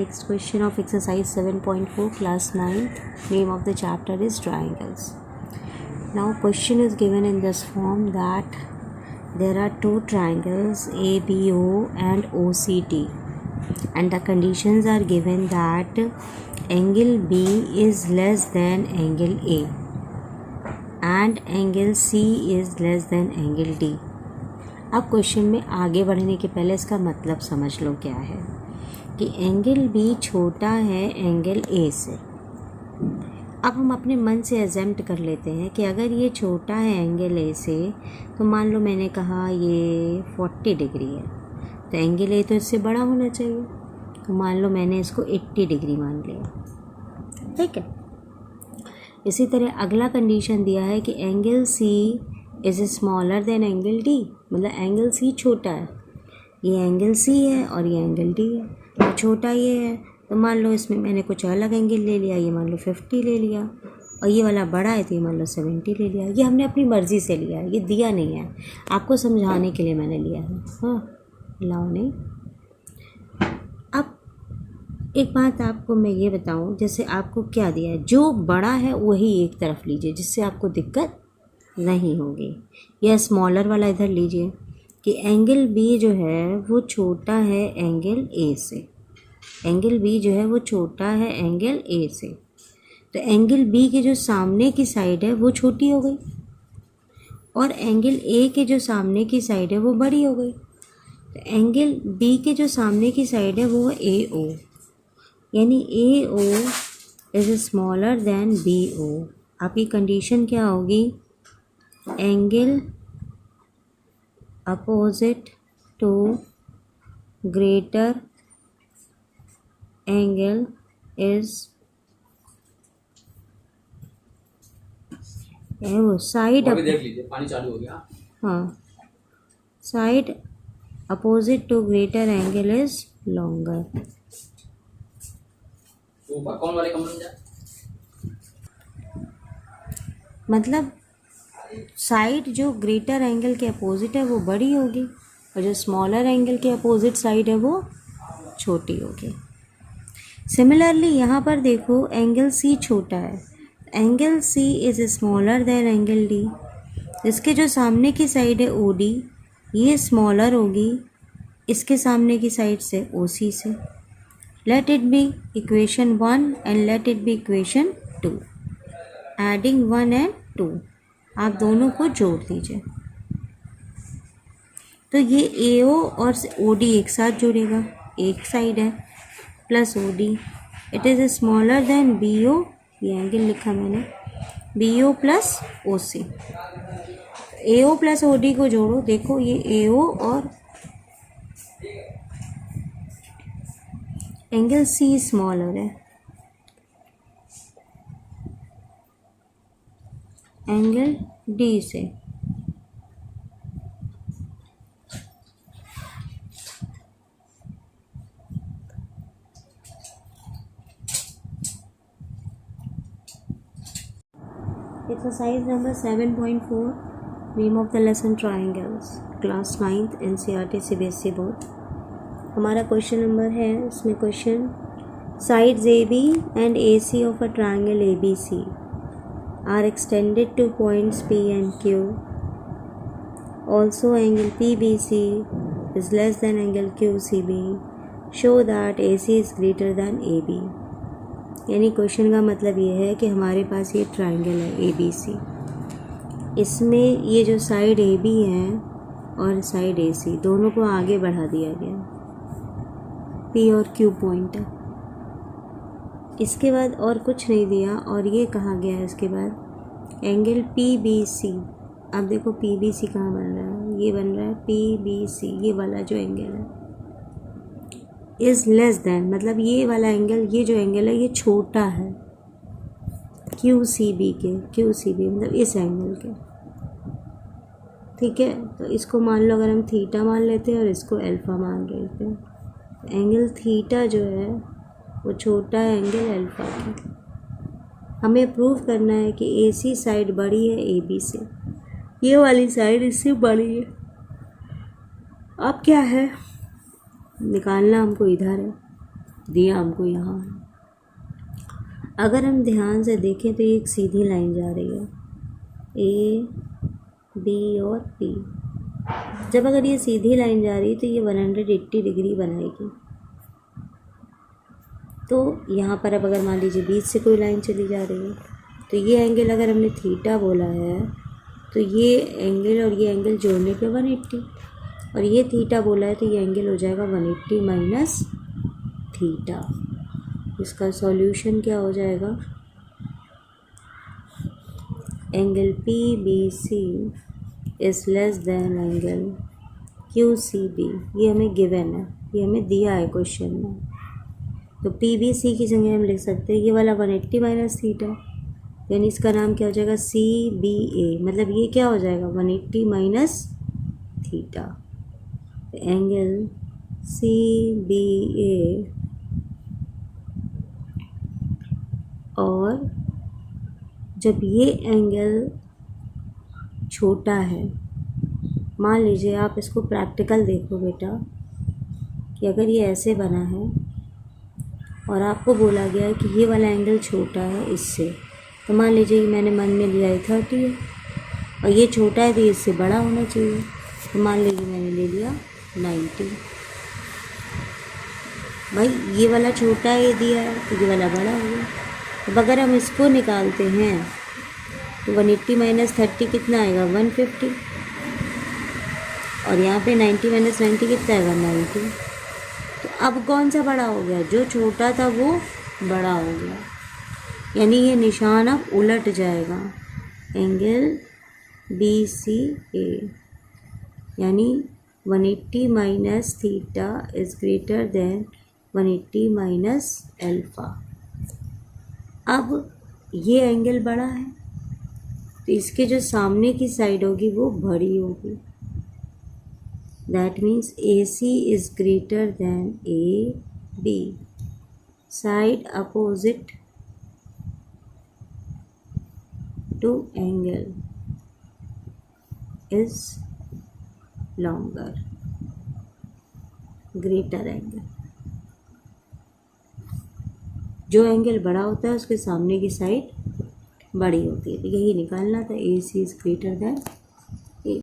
next question of exercise 7.4 class 9th. Name of the chapter is triangles. Now question is given in this form that there are two triangles ABO and OCD, and the conditions are given that angle B is less than angle A and angle C is less than angle D. अब question में आगे बढ़ने के पहले इसका मतलब समझ लो क्या है कि एंगल बी छोटा है एंगल ए से। अब हम अपने मन से एजेम्प्ट कर लेते हैं कि अगर ये छोटा है एंगल ए से तो मान लो मैंने कहा ये 40 डिग्री है, तो एंगल ए तो इससे बड़ा होना चाहिए, तो मान लो मैंने इसको 80 डिग्री मान लिया, ठीक है। इसी तरह अगला कंडीशन दिया है कि angle C is smaller than angle D, मतलब एंगल सी छोटा है, ये एंगल सी है और ये एंगल डी है, तो छोटा ये है, तो मान लो इसमें मैंने कुछ अलग एंगल ले लिया, ये मान लो 50 ले लिया, और ये वाला बड़ा है तो ये मान लो 70 ले लिया। ये हमने अपनी मर्ज़ी से लिया है, ये दिया नहीं है, आपको समझाने के लिए मैंने लिया है। हाँ, लाओ नहीं। अब एक बात आपको मैं ये बताऊं, जैसे आपको क्या दिया है, जो बड़ा है वही एक तरफ लीजिए जिससे आपको दिक्कत नहीं होगी। यह स्मॉलर वाला इधर लीजिए कि एंगल बी जो है वो छोटा है एंगल ए से, एंगल बी जो है वो छोटा है एंगल ए से, तो एंगल बी के जो सामने की साइड है वो छोटी हो गई और एंगल ए के जो सामने की साइड है वो बड़ी हो गई, तो एंगल बी के जो सामने की साइड है वो ए ओ, यानी A O is smaller than B O. आपकी कंडीशन क्या होगी, angle opposite to greater angle is वो साइड, देख लीजिए पानी चालू हो गया। हाँ, side opposite to greater angle is longer. ऊपर कौन वाले कमरे में जाए, मतलब साइड जो ग्रेटर एंगल के अपोजिट है वो बड़ी होगी और जो स्मॉलर एंगल के अपोजिट साइड है वो छोटी होगी। सिमिलरली यहाँ पर देखो एंगल सी छोटा है, angle C is smaller than angle D, इसके जो सामने की साइड है ओ डी, ये स्मॉलर होगी इसके सामने की साइड से ओ सी से। Let it be equation 1 and let it be equation 2, adding 1 and 2, आप दोनों को जोड़ दीजिए, तो ये ए ओ और ओ डी एक साथ जुड़ेगा, एक साइड है, plus O D, it is smaller than B O, ये एंगल लिखा मैंने, B O plus O C. A O plus O D को जोड़ो, देखो ये ए ओ और एंगल सी स्मॉलर है, एंगल डी से, exercise number 7.4, name of the lesson triangles, class 9th NCERT CBSE board. हमारा क्वेश्चन नंबर है, इसमें question, sides A B and A C of a triangle A B C are extended to points P and Q. Also angle PBC is less than angle QCB. Show that AC is greater than AB. यानी question का मतलब ये है कि हमारे पास ये triangle है ABC, इसमें ये जो साइड AB है और साइड AC दोनों को आगे बढ़ा दिया गया, P और Q पॉइंट है, इसके बाद और कुछ नहीं दिया, और ये कहा गया है इसके बाद एंगल PBC। अब देखो PBC कहाँ बन रहा है, ये बन रहा है PBC, ये वाला जो एंगल है इज़ लेस देन, मतलब ये वाला एंगल, ये जो एंगल है ये छोटा है QCB के, QCB मतलब इस एंगल के, ठीक है। तो इसको मान लो अगर हम थीटा मान लेते हैं और इसको अल्फ़ा मान लेते हैं, तो एंगल थीटा जो है वो छोटा है एंगल अल्फ़ा की। हमें प्रूव करना है कि AC साइड बड़ी है AB से, ये वाली साइड इससे बड़ी है। अब क्या है, निकालना हमको इधर है, दिया हमको यहाँ। अगर हम ध्यान से देखें तो ये एक सीधी लाइन जा रही है, ए बी और पी। जब अगर ये सीधी लाइन जा रही है तो ये 180 डिग्री बनाएगी। तो यहाँ पर अब अगर मान लीजिए बीच से कोई लाइन चली जा रही है तो ये एंगल अगर हमने थीटा बोला है तो ये एंगल और ये एंगल जोड़ने पे 180, और ये थीटा बोला है तो ये एंगल हो जाएगा 180 माइनस थीटा। इसका सॉल्यूशन क्या हो जाएगा, angle P B C is less than angle Q C B. ये हमें गिवन है, ये हमें दिया है क्वेश्चन में। तो पी बी सी की जगह हम लिख सकते हैं ये वाला 180 माइनस थीटा, यानी इसका नाम क्या हो जाएगा, सी बी ए। मतलब ये क्या हो जाएगा, 180 minus theta. Angle C B A और जब ये एंगल छोटा है, मान लीजिए आप इसको प्रैक्टिकल देखो बेटा, कि अगर ये ऐसे बना है और आपको बोला गया है कि ये वाला एंगल छोटा है इससे, तो मान लीजिए मैंने मन में लिया है 30 है और ये छोटा है तो ये इससे बड़ा होना चाहिए, तो मान लीजिए मैंने ले लिया 90। भाई ये वाला छोटा है ये दिया है तो ये वाला बड़ा हो गया। अब अगर हम इसको निकालते हैं तो 180 माइनस 30 कितना आएगा, 150, और यहाँ पे 90 माइनस 90 कितना आएगा, 90। तो अब कौन सा बड़ा हो गया, जो छोटा था वो बड़ा हो गया, यानी ये निशान अब उलट जाएगा। एंगल बी सी ए यानी 180 minus theta is greater then 180 minus alpha. अब ये एंगल बड़ा है तो इसके जो सामने की साइड होगी वो बड़ी होगी। That means A C is greater than A B. Side opposite to angle is longer, greater angle. जो एंगल बड़ा होता है उसके सामने की साइड बड़ी होती है। तो यही निकालना था, ए सी इज़ ग्रेटर देन